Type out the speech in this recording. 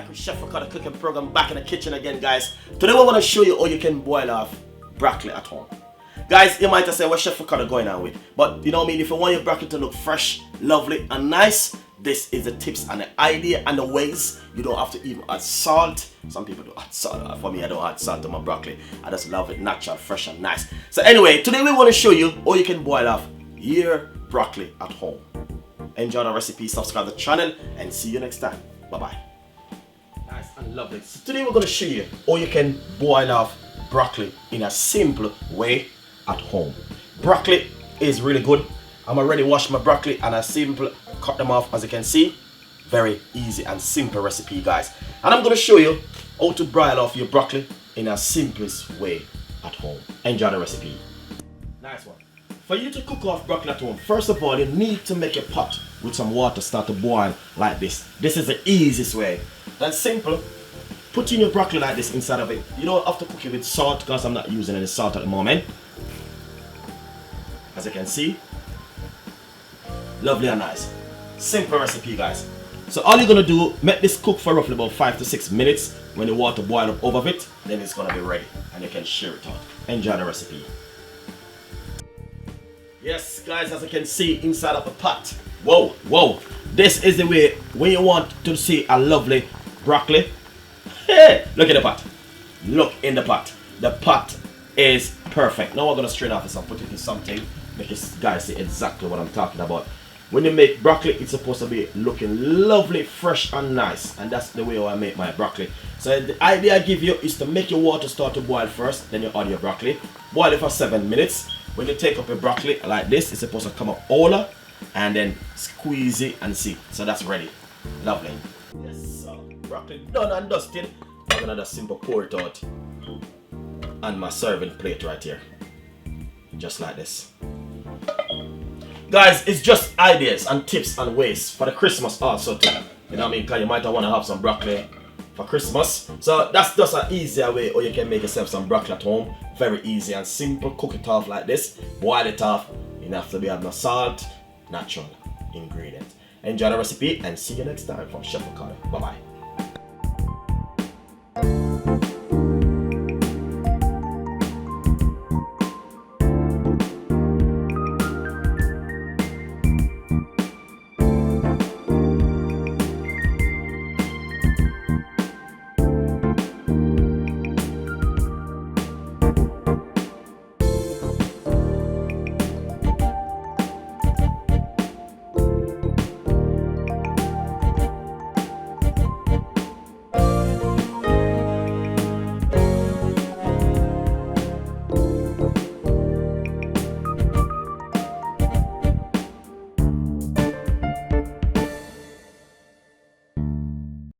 with Chef Ricardo cooking program, back in the kitchen again, guys. Today we want to show you how you can boil off broccoli at home. Guys, you might have said, what's Chef Ricardo going on with? But you know what I mean, if you want your broccoli to look fresh, lovely and nice, this is the tips and the idea and the ways. You don't have to even add salt. Some people do add salt. For me, I don't add salt to my broccoli. I just love it natural, fresh and nice. So anyway, today we want to show you how you can boil off your broccoli at home. Enjoy the recipe, subscribe to the channel, and see you next time. Bye-bye. Nice and lovely. So today we're going to show you how you can boil off broccoli in a simple way at home. Broccoli is really good. I'm already washed my broccoli and I simply cut them off, as you can see. Very easy and simple recipe, guys. And I'm going to show you how to boil off your broccoli in a simplest way at home. Enjoy the recipe. Nice one. For you to cook off broccoli at home, first of all, you need to make a pot with some water start to boil like this. This is the easiest way. That's simple. Put in your broccoli like this inside of it. You don't have to cook it with salt because I'm not using any salt at the moment. As you can see, lovely and nice. Simple recipe, guys. So all you're gonna do, make this cook for roughly about 5 to 6 minutes. When the water boils up over it, then it's gonna be ready and you can share it out. Enjoy the recipe. Yes, guys, as you can see inside of a pot. Whoa, whoa. This is the way when you want to see a lovely broccoli. Hey, look at the pot. Look in the pot. The pot is perfect. Now we're gonna strain off this and put it in something. Make you guys see exactly what I'm talking about. When you make broccoli, it's supposed to be looking lovely, fresh and nice. And that's the way I make my broccoli. So the idea I give you is to make your water start to boil first, then you add your broccoli. Boil it for 7 minutes. When you take up your broccoli like this, it's supposed to come up all and then squeeze it and see. So that's ready. Lovely. Yes, so broccoli done and dusted. I'm gonna just simple pour it out on my serving plate right here. Just like this. Guys, it's just ideas and tips and ways for the Christmas also too. You know what I mean? Because you might want to have some broccoli for Christmas. So that's just an easier way, or you can make yourself some broccoli at home. Very easy and simple. Cook it off like this. Boil it off. You don't have to be having no salt. Natural ingredients. Enjoy the recipe and see you next time from Chef Ricardo. Bye bye.